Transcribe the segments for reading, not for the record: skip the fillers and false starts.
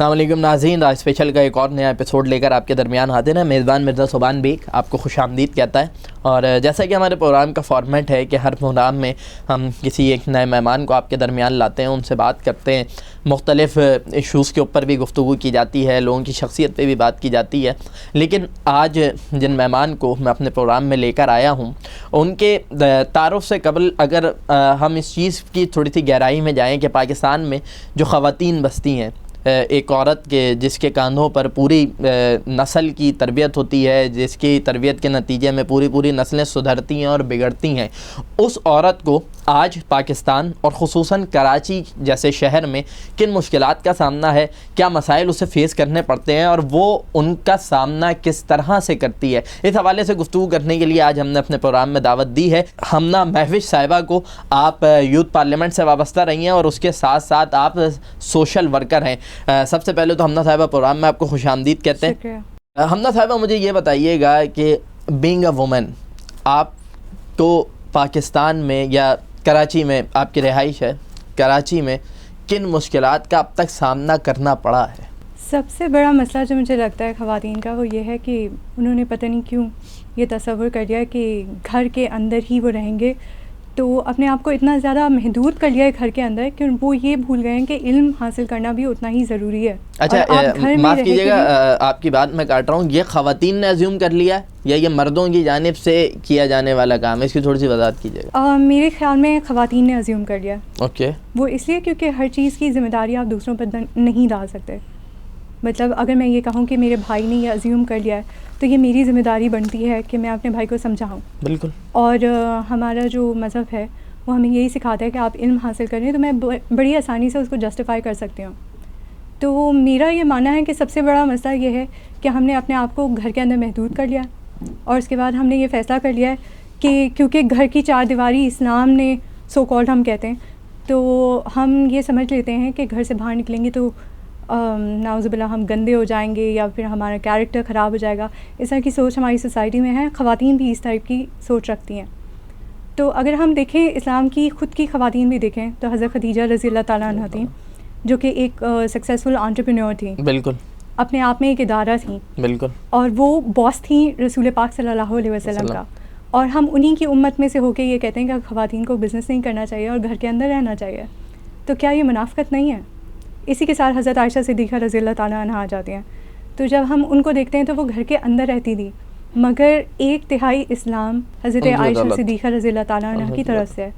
السلام علیکم ناظرین، آج اسپیشل کا ایک اور نیا ایپیسوڈ لے کر آپ کے درمیان حاضر ہیں۔ میزبان مرزا صوبان بیگ آپ کو خوش آمدید کہتا ہے۔ اور جیسا کہ ہمارے پروگرام کا فارمیٹ ہے کہ ہر پروگرام میں ہم کسی ایک نئے مہمان کو آپ کے درمیان لاتے ہیں، ان سے بات کرتے ہیں، مختلف ایشوز کے اوپر بھی گفتگو کی جاتی ہے، لوگوں کی شخصیت پہ بھی بات کی جاتی ہے۔ لیکن آج جن مہمان کو میں اپنے پروگرام میں لے کر آیا ہوں، ان کے تعارف سے قبل اگر ہم اس چیز کی تھوڑی سی گہرائی میں جائیں کہ پاکستان میں جو خواتین بستی ہیں، ایک عورت کے جس کے کاندھوں پر پوری نسل کی تربیت ہوتی ہے، جس کی تربیت کے نتیجے میں پوری نسلیں سدھرتی ہیں اور بگڑتی ہیں، اس عورت کو آج پاکستان اور خصوصاً کراچی جیسے شہر میں کن مشکلات کا سامنا ہے، کیا مسائل اسے فیس کرنے پڑتے ہیں اور وہ ان کا سامنا کس طرح سے کرتی ہے، اس حوالے سے گفتگو کرنے کے لیے آج ہم نے اپنے پروگرام میں دعوت دی ہے ہمنا مہوش صاحبہ کو۔ آپ یوتھ پارلیمنٹ سے وابستہ رہی ہیں اور اس کے ساتھ ساتھ آپ سوشل ورکر ہیں۔ سب سے پہلے تو ہمنا صاحبہ پروگرام میں آپ کو خوش آمدید کہتے ہیں۔ ہمنا صاحبہ مجھے یہ بتائیے گا کہ بینگ اے وومن، آپ کو پاکستان میں یا کراچی میں، آپ کی رہائش ہے کراچی میں، کن مشکلات کا اب تک سامنا کرنا پڑا ہے؟ سب سے بڑا مسئلہ جو مجھے لگتا ہے خواتین کا وہ یہ ہے کہ انہوں نے پتہ نہیں کیوں یہ تصور کر لیا کہ گھر کے اندر ہی وہ رہیں گے، تو اپنے آپ کو اتنا زیادہ محدود کر لیا ہے گھر کے اندر کہ وہ یہ بھول گئے ہیں کہ علم حاصل کرنا بھی اتنا ہی ضروری ہے۔ اچھا معاف کیجیے گا، آپ کی بات میں کاٹ رہا ہوں، یہ خواتین نے ازیوم کر لیا ہے یا یہ مردوں کی جانب سے کیا جانے والا کام ہے؟ اس کی تھوڑی سی وضاحت کیجیے گا۔ میرے خیال میں خواتین نے ازیوم کر لیا۔ اوکے، وہ اس لیے کیونکہ ہر چیز کی ذمہ داری آپ دوسروں پر نہیں ڈال سکتے۔ مطلب اگر میں یہ کہوں کہ میرے بھائی نے یہ ازیوم کر لیا ہے تو یہ میری ذمہ داری بنتی ہے کہ میں اپنے بھائی کو سمجھاؤں۔ بالکل۔ اور ہمارا جو مذہب ہے وہ ہمیں یہی سکھاتا ہے کہ آپ علم حاصل کریں، تو میں بڑی آسانی سے اس کو جسٹیفائی کر سکتی ہوں۔ تو میرا یہ ماننا ہے کہ سب سے بڑا مسئلہ یہ ہے کہ ہم نے اپنے آپ کو گھر کے اندر محدود کر لیا، اور اس کے بعد ہم نے یہ فیصلہ کر لیا ہے کہ کیونکہ گھر کی چار دیواری اسلام نے سو کالڈ ہم کہتے ہیں، تو ہم یہ سمجھ لیتے ہیں کہ گھر سے باہر نکلیں گے تو نعوذ باللہ ہم گندے ہو جائیں گے یا پھر ہمارا کیریکٹر خراب ہو جائے گا۔ اس طرح کی سوچ ہماری سوسائٹی میں ہے، خواتین بھی اس ٹائپ کی سوچ رکھتی ہیں۔ تو اگر ہم دیکھیں اسلام کی خود کی خواتین بھی دیکھیں تو حضرت خدیجہ رضی اللہ تعالیٰ عنہ تھیں، جو کہ ایک سکسیزفل انٹرپرینور تھیں، بالکل، اپنے آپ میں ایک ادارہ تھیں، بالکل، اور اور وہ باس تھیں رسول پاک صلی اللہ علیہ وسلم کا۔ اور ہم انہی کی امت میں سے ہو کے یہ کہتے ہیں کہ خواتین کو بزنس نہیں کرنا چاہیے اور گھر کے اندر رہنا چاہیے، تو کیا یہ منافقت نہیں ہے؟ اسی کے ساتھ حضرت عائشہ صدیقہ رضی اللہ تعالیٰ عنہ آ جاتے ہیں، تو جب ہم ان کو دیکھتے ہیں تو وہ گھر کے اندر رہتی تھی، مگر ایک تہائی اسلام حضرت عائشہ صدیقہ رضی اللہ تعالیٰ عنہ کی طرف سے ہے۔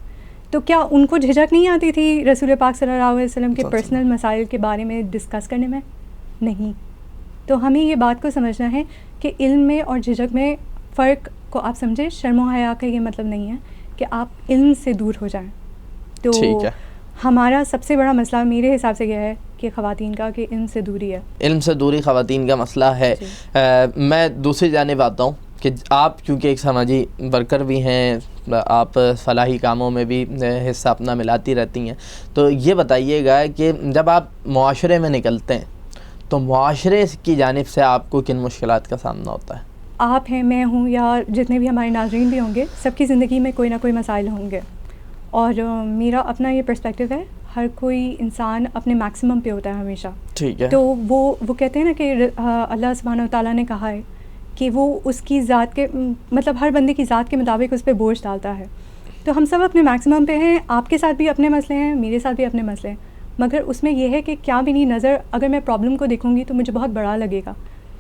تو کیا ان کو جھجک نہیں آتی تھی رسول پاک صلی اللہ علیہ وسلم کے پرسنل مسائل کے بارے میں ڈسکس کرنے میں؟ نہیں۔ تو ہمیں یہ بات کو سمجھنا ہے کہ علم میں اور جھجک میں فرق کو آپ سمجھیں۔ شرم و حیا کا یہ مطلب نہیں ہے کہ آپ علم سے دور ہو جائیں۔ تو ہمارا سب سے بڑا مسئلہ میرے حساب سے یہ ہے کہ خواتین کا کہ علم سے دوری ہے، علم سے دوری خواتین کا مسئلہ ہے۔ میں دوسری جانب آتا ہوں کہ آپ کیونکہ ایک سماجی ورکر بھی ہیں، آپ فلاحی کاموں میں بھی حصہ اپنا ملاتی رہتی ہیں، تو یہ بتائیے گا کہ جب آپ معاشرے میں نکلتے ہیں تو معاشرے کی جانب سے آپ کو کن مشکلات کا سامنا ہوتا ہے؟ آپ ہیں، میں ہوں، یا جتنے بھی ہمارے ناظرین بھی ہوں گے، سب کی زندگی میں کوئی نہ کوئی مسائل ہوں گے، اور میرا اپنا یہ پرسپیکٹیو ہے، ہر کوئی انسان اپنے میکسیمم پہ ہوتا ہے ہمیشہ، ٹھیک ہے؟ تو وہ کہتے ہیں نا کہ اللہ سبحانہ و تعالیٰ نے کہا ہے کہ وہ اس کی ذات کے مطلب ہر بندے کی ذات کے مطابق اس پہ بوجھ ڈالتا ہے۔ تو ہم سب اپنے میکسیمم پہ ہیں، آپ کے ساتھ بھی اپنے مسئلے ہیں، میرے ساتھ بھی اپنے مسئلے ہیں، مگر اس میں یہ ہے کہ کیا میری نظر اگر میں پرابلم کو دیکھوں گی تو مجھے بہت بڑا لگے گا،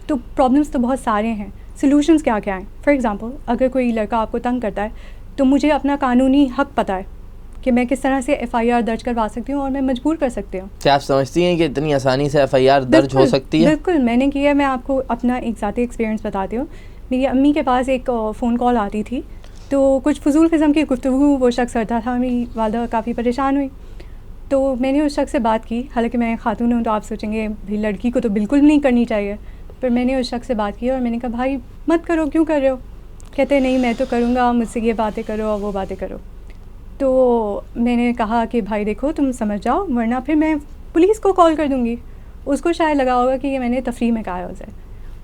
تو پرابلمس تو بہت سارے ہیں، سلوشنس کیا کیا ہیں؟ فار ایگزامپل اگر کوئی لڑکا آپ کو تنگ کرتا ہے تو مجھے اپنا قانونی حق پتہ ہے کہ میں کس طرح سے FIR درج کروا سکتی ہوں اور میں مجبور کر سکتی ہوں۔ کیا آپ سمجھتی ہیں کہ اتنی آسانی سے FIR درج ہو سکتی ہے؟ بالکل، میں نے کیا ہے۔ میں آپ کو اپنا ایک ذاتی ایکسپیرینس بتاتی ہوں۔ میری امی کے پاس ایک فون کال آتی تھی، تو کچھ فضول قسم کی گفتگو وہ شخص کرتا تھا، میری والدہ کافی پریشان ہوئی، تو میں نے اس شخص سے بات کی، حالانکہ میں خاتون ہوں تو آپ سوچیں گے بھائی لڑکی کو تو بالکل نہیں کرنی چاہیے، پر میں نے اس شخص سے بات کی اور میں نے کہا بھائی مت کرو، کیوں کر رہے ہو؟ کہتے نہیں میں تو کروں گا، مجھ سے یہ باتیں کرو اور وہ باتیں کرو۔ تو میں نے کہا کہ بھائی دیکھو تم سمجھ جاؤ ورنہ پھر میں پولیس کو کال کر دوں گی۔ اس کو شاید لگا ہوگا کہ یہ میں نے تفریح میں کہا ہے اسے۔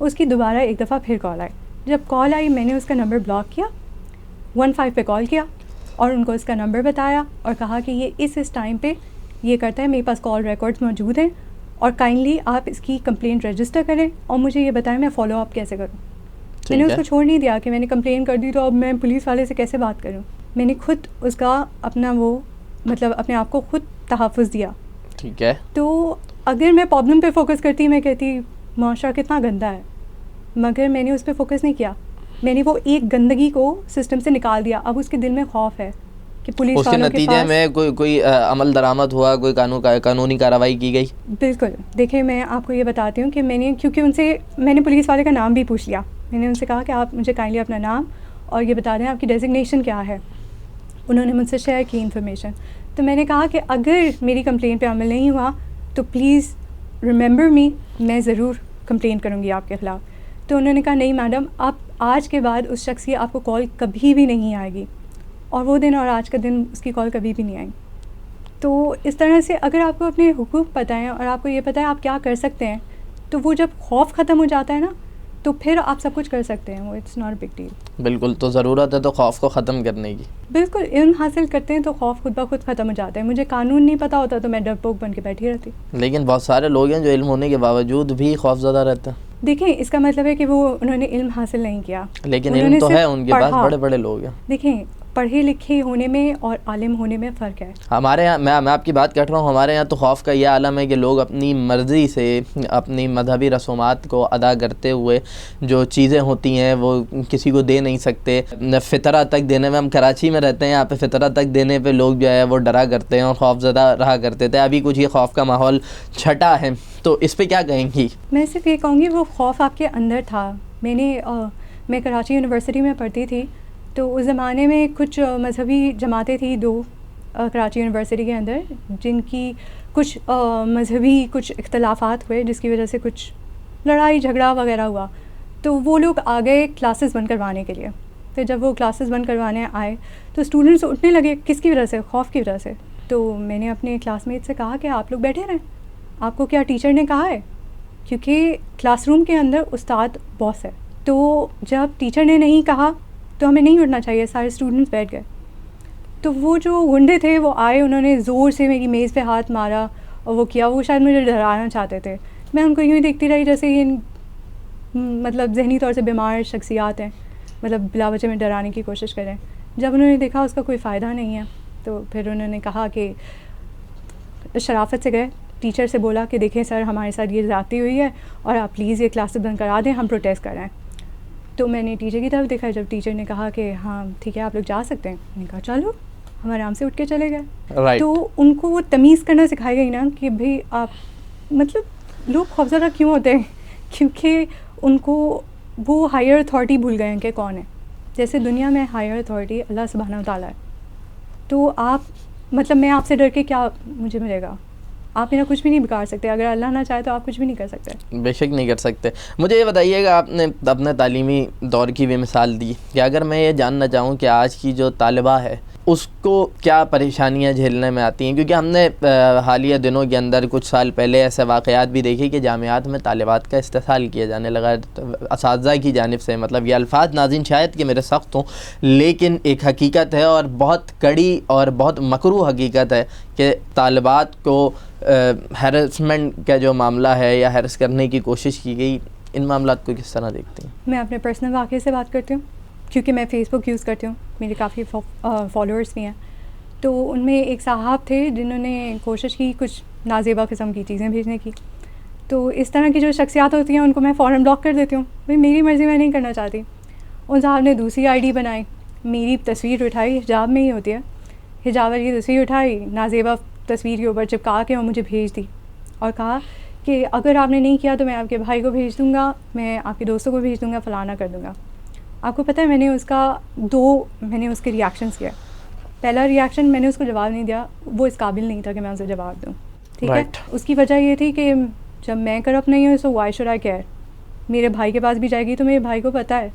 اس کی دوبارہ ایک دفعہ پھر کال آئی، جب کال آئی میں نے اس کا نمبر بلاک کیا، 15 پہ کال کیا اور ان کو اس کا نمبر بتایا اور کہا کہ یہ اس ٹائم پہ یہ کرتا ہے، میرے پاس کال ریکارڈز موجود ہیں اور کائنڈلی آپ اس کی کمپلین رجسٹر کریں اور مجھے یہ بتائیں میں فالو اپ کیسے کروں. میں نے اس کو چھوڑ نہیں دیا کہ میں نے کمپلین کر دی تو اب میں پولیس والے سے کیسے بات کروں. میں نے خود اس کا اپنا وہ مطلب اپنے آپ کو خود تحفظ دیا. ٹھیک ہے. تو اگر میں پرابلم پہ فوکس کرتی میں کہتی معاشرہ کتنا گندا ہے, مگر میں نے اس پہ فوکس نہیں کیا. میں نے وہ ایک گندگی کو سسٹم سے نکال دیا. اب اس کے دل میں خوف ہے کہ پولیس اس کے نتیجے میں کوئی عمل درآمد ہوا, کوئی قانونی کارروائی کی گئی؟ بالکل. دیکھیں میں آپ کو یہ بتاتی ہوں کہ میں نے کیونکہ ان سے میں نے پولیس والے کا نام بھی پوچھ لیا. میں نے ان سے کہا کہ آپ مجھے کائنڈلی اپنا نام اور یہ بتا دیں آپ کی ڈیزگنیشن کیا ہے. انہوں نے مجھ سے شیئر کی انفارمیشن. تو میں نے کہا کہ اگر میری کمپلین پہ عمل نہیں ہوا تو پلیز ریممبر می, میں ضرور کمپلین کروں گی آپ کے خلاف. تو انہوں نے کہا نہیں میڈم, آپ آج کے بعد اس شخص کی آپ کو کال کبھی بھی نہیں آئے گی. اور وہ دن اور آج کا دن اس کی کال کبھی بھی نہیں آئی. تو اس طرح سے اگر آپ کو اپنے حقوق پتہ ہیں اور آپ کو یہ پتہ ہے آپ کیا کر سکتے ہیں, تو وہ جب خوف ختم ہو جاتا ہے نا تو پھر آپ سب کچھ کر سکتے ہیں. وہ it's not a big deal. بالکل. تو ضرورت ہے تو خوف کو ختم کرنے کی. بالکل. علم حاصل کرتے ہیں تو خوف خود بخود ختم ہو جاتا ہے. مجھے قانون نہیں پتہ ہوتا تو میں ڈرپوک بن کے بیٹھی رہتی. لیکن بہت سارے لوگ ہیں جو علم ہونے کے باوجود بھی خوف زدہ رہتے ہیں. دیکھیں اس کا مطلب ہے کہ وہ انہوں نے علم حاصل نہیں کیا. لیکن علم تو ہے ان کے پاس, بڑے بڑے لوگ ہیں. دیکھیں پڑھے لکھے ہونے میں اور عالم ہونے میں فرق ہے. ہمارے یہاں میں آپ کی بات کر رہا ہوں, ہمارے یہاں تو خوف کا یہ عالم ہے کہ لوگ اپنی مرضی سے اپنی مذہبی رسومات کو ادا کرتے ہوئے جو چیزیں ہوتی ہیں وہ کسی کو دے نہیں سکتے. فطرہ تک دینے میں, ہم کراچی میں رہتے ہیں, یہاں پہ فطرہ تک دینے پہ لوگ جو ہے وہ ڈرا کرتے ہیں اور خوف زدہ رہا کرتے تھے. ابھی کچھ یہ خوف کا ماحول چھٹا ہے, تو اس پہ کیا کہیں گی؟ میں صرف یہ کہوں گی وہ خوف آپ کے اندر تھا. میں کراچی یونیورسٹی میں پڑھتی تھی, تو اس زمانے میں کچھ مذہبی جماعتیں تھیں 2 کراچی یونیورسٹی کے اندر, جن کی کچھ مذہبی کچھ اختلافات ہوئے جس کی وجہ سے کچھ لڑائی جھگڑا وغیرہ ہوا. تو وہ لوگ آ گئے کلاسز بند کروانے کے لیے. تو جب وہ کلاسز بند کروانے آئے تو اسٹوڈنٹس اٹھنے لگے. کس کی وجہ سے؟ خوف کی وجہ سے. تو میں نے اپنے کلاس میٹ سے کہا کہ آپ لوگ بیٹھے رہیں, آپ کو کیا ٹیچر نے کہا ہے؟ کیونکہ کلاس روم کے اندر استاد باس ہے. تو جب ٹیچر نے نہیں کہا تو ہمیں نہیں اٹھنا چاہیے. سارے اسٹوڈنٹس بیٹھ گئے. تو وہ جو گنڈے تھے وہ آئے, انہوں نے زور سے میری میز پہ ہاتھ مارا اور وہ کیا, وہ شاید مجھے ڈرانا چاہتے تھے. میں ان کو یوں ہی دیکھتی رہی جیسے یہ مطلب ذہنی طور سے بیمار شخصیات ہیں, مطلب بلا وجہ میں ڈرانے کی کوشش کریں. جب انہوں نے دیکھا اس کا کوئی فائدہ نہیں ہے تو پھر انہوں نے کہا کہ شرافت سے گئے ٹیچر سے بولا کہ دیکھیں سر ہمارے ساتھ یہ زیادتی ہوئی ہے اور آپ پلیز یہ کلاسز بند کرا دیں, ہم پروٹیسٹ کر رہے ہیں. تو میں نے ٹیچر کی طرف دیکھا. جب ٹیچر نے کہا کہ ہاں ٹھیک ہے آپ لوگ جا سکتے ہیں, میں نے کہا چلو. ہم آرام سے اٹھ کے چلے گئے. تو ان کو وہ تمیز کرنا سکھائی گئی نا کہ بھئی آپ مطلب لوگ خوفزدہ کیوں ہوتے ہیں, کیونکہ ان کو وہ ہائر اتھارٹی بھول گئے ہیں کہ کون ہے. جیسے دنیا میں ہائر اتھارٹی اللہ سبحانہ و تعالیٰ ہے, تو آپ مطلب میں آپ سے ڈر کے کیا مجھے ملے گا؟ آپ میرا کچھ بھی نہیں بگاڑ سکتے. اگر اللہ نہ چاہے تو آپ کچھ بھی نہیں کر سکتے. بے شک نہیں کر سکتے. مجھے یہ بتائیے گا, آپ نے اپنے تعلیمی دور کی بھی مثال دی کہ اگر میں یہ جاننا چاہوں کہ آج کی جو طالبہ ہے اس کو کیا پریشانیاں جھیلنے میں آتی ہیں, کیونکہ ہم نے حالیہ دنوں کے اندر کچھ سال پہلے ایسے واقعات بھی دیکھے کہ جامعات میں طالبات کا استحصال کیا جانے لگا اساتذہ کی جانب سے. مطلب یہ الفاظ ناظرین شاید کہ میرے سخت ہوں, لیکن ایک حقیقت ہے اور بہت کڑی اور بہت مکروہ حقیقت ہے کہ طالبات کو ہیرسمنٹ کا جو معاملہ ہے یا ہیرس کرنے کی کوشش کی گئی, ان معاملات کو کس طرح دیکھتی ہیں؟ میں اپنے پرسنل واقعے سے بات کرتی ہوں کیونکہ میں فیس بک یوز کرتی ہوں, میرے کافی فالوورس بھی ہیں. تو ان میں ایک صاحب تھے جنہوں نے کوشش کی کچھ نازیبا قسم کی چیزیں بھیجنے کی. تو اس طرح کی جو شخصیات ہوتی ہیں ان کو میں فوراً بلاک کر دیتی ہوں. بھائی میری مرضی میں نہیں کرنا چاہتی. ان صاحب نے دوسری آئی ڈی بنائی, میری تصویر اٹھائی, حجاب میں ہی ہوتی ہے, حجاب والی تصویر اٹھائی, نازیبا تصویر کے اوپر چپکا کے وہ مجھے بھیج دی اور کہا کہ اگر آپ نے نہیں کیا تو میں آپ کے بھائی کو بھیج دوں گا, میں آپ کے دوستوں کو بھیج دوں گا, فلانا کر دوں گا. آپ کو پتہ ہے میں نے اس کے ریاکشنس کیا. پہلا ریاکشن میں نے اس کو جواب نہیں دیا, وہ اس قابل نہیں تھا کہ میں اسے جواب دوں. ٹھیک ہے. اس کی وجہ یہ تھی کہ جب میں کرپٹ نہیں ہوں so why should I care. میرے بھائی کے پاس بھی جائے گی تو میرے بھائی کو پتہ ہے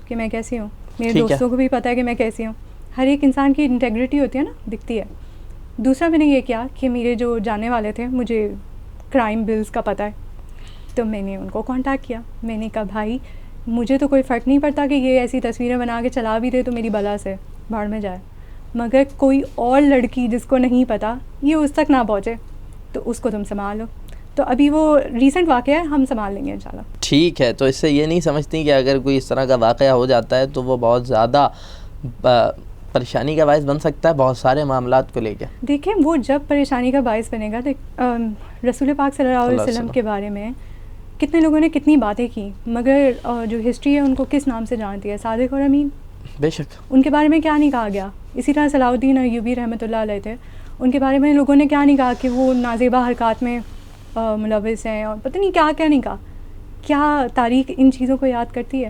کہ میں کیسی ہوں, میرے دوستوں کو بھی پتہ ہے کہ میں کیسی ہوں. ہر ایک انسان کی انٹیگریٹی ہوتی ہے نا, دکھتی ہے. دوسرا میں نے یہ کیا کہ میرے جو جانے والے تھے مجھے کرائم بلز کا پتہ ہے, تو میں نے ان کو کانٹیکٹ کیا. میں نے کہا بھائی مجھے تو کوئی فرق نہیں پڑتا کہ یہ ایسی تصویریں بنا کے چلا بھی دے تو میری بلا سے بھاڑ میں جائے, مگر کوئی اور لڑکی جس کو نہیں پتہ یہ اس تک نہ پہنچے تو اس کو تم سنبھالو. تو ابھی وہ ریسنٹ واقعہ ہے, ہم سنبھال لیں گے انشاءاللہ. ٹھیک ہے, تو اس سے یہ نہیں سمجھتی کہ اگر کوئی اس طرح کا واقعہ ہو جاتا ہے تو وہ بہت زیادہ پریشانی کا باعث بن سکتا ہے بہت سارے معاملات کو لے کے؟ دیکھیں وہ جب پریشانی کا باعث بنے گا, رسول پاک صلی اللہ علیہ وسلم کے بارے میں کتنے لوگوں نے کتنی باتیں کی, مگر جو ہسٹری ہے ان کو کس نام سے جانتی ہے؟ صادق اور امین. بے شک. ان کے بارے میں کیا نہیں کہا گیا؟ اسی طرح صلاح الدین ایوبی رحمۃ اللہ علیہ تھے, ان کے بارے میں لوگوں نے کیا نہیں کہا کہ وہ نازیبا حرکات میں ملوث ہیں, اور پتہ نہیں کیا کیا نہیں کہا. کیا تاریخ ان چیزوں کو یاد کرتی ہے؟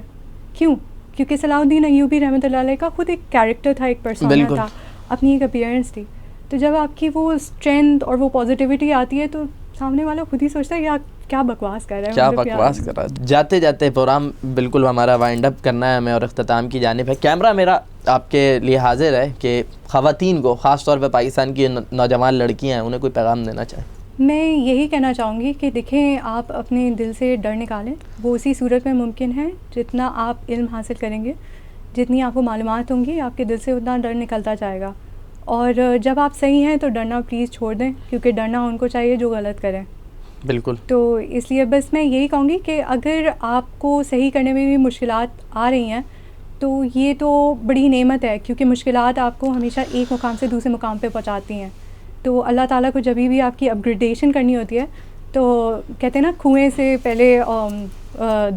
کیوں؟ کیونکہ صلاح الدین ایوبی رحمۃ اللہ علیہ کا خود ایک کیریکٹر تھا, ایک پرسونا تھا, اپنی ایک اپیئرنس تھی. تو جب آپ کی وہ اسٹرینتھ اور وہ پازیٹیوٹی آتی ہے تو سامنے والا خود ہی سوچتا ہے یا کیا بکواس کر رہا ہے, کیا بکواس کر رہا ہے. جاتے جاتے پروگرام بالکل ہمارا وائنڈ اپ کرنا ہے ہمیں اور اختتام کی جانب ہے. کیمرہ میرا آپ کے لیے حاضر ہے کہ خواتین کو, خاص طور پہ پاکستان کی نوجوان لڑکیاں ہیں, انہیں کوئی پیغام دینا چاہیں. میں یہی کہنا چاہوں گی کہ دیکھیں آپ اپنے دل سے ڈر نکالیں, وہ اسی صورت میں ممکن ہے جتنا آپ علم حاصل کریں گے, جتنی آپ کو معلومات ہوں گی, آپ کے دل سے اتنا ڈر نکلتا جائے گا. اور جب آپ صحیح ہیں تو ڈرنا پلیز چھوڑ دیں, کیونکہ ڈرنا ان کو چاہیے جو غلط کریں. بالکل. تو اس لیے بس میں یہی کہوں گی کہ اگر آپ کو صحیح کرنے میں بھی مشکلات آ رہی ہیں تو یہ تو بڑی نعمت ہے, کیونکہ مشکلات آپ کو ہمیشہ ایک مقام سے دوسرے مقام پہ پہنچاتی ہیں. تو اللہ تعالیٰ کو جب بھی آپ کی اپ گریڈیشن کرنی ہوتی ہے تو کہتے ہیں نا, کنویں سے پہلے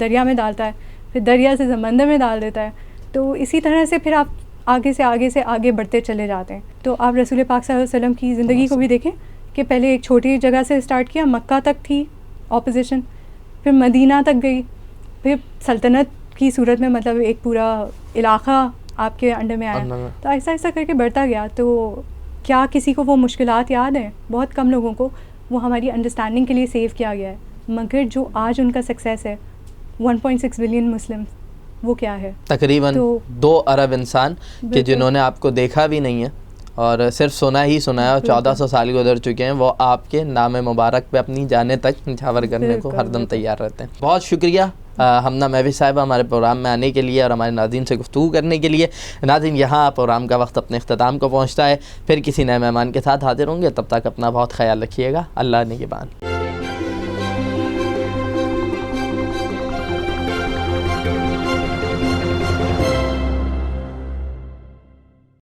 دریا میں ڈالتا ہے, پھر دریا سے سمندر میں ڈال دیتا ہے. تو اسی طرح سے پھر آپ آگے سے آگے بڑھتے چلے جاتے ہیں. تو آپ رسول پاک صلی اللہ علیہ وسلم کی زندگی کو بھی دیکھیں کہ پہلے ایک چھوٹی جگہ سے اسٹارٹ کیا, مکہ تک تھی اپوزیشن, پھر مدینہ تک گئی, پھر سلطنت کی صورت میں مطلب ایک پورا علاقہ آپ کے انڈر میں آیا. تو ایسا ایسا کر کے بڑھتا گیا. تو کیا کسی کو وہ مشکلات یاد ہیں؟ بہت کم لوگوں کو. وہ ہماری انڈرسٹینڈنگ کے لیے سیو کیا گیا ہے. مگر جو آج ان کا سکسیس ہے 1.6 بلین مسلم, وہ کیا ہے؟ تقریباً 2 ارب انسان کہ جنہوں نے آپ کو دیکھا بھی نہیں ہے اور صرف سنا ہی سنا ہے, اور 1400 سال گزر چکے ہیں, وہ آپ کے نام مبارک پہ اپنی جانیں تک نچھاور کرنے کو ہر دم تیار رہتے ہیں. بہت شکریہ ہمنا مہوش صاحبہ ہمارے پروگرام میں آنے کے لیے اور ہمارے ناظرین سے گفتگو کرنے کے لیے. ناظرین, یہاں پروگرام کا وقت اپنے اختتام کو پہنچتا ہے. پھر کسی نئے مہمان کے ساتھ حاضر ہوں گے, تب تک اپنا بہت خیال رکھیے گا. اللہ نگہبان.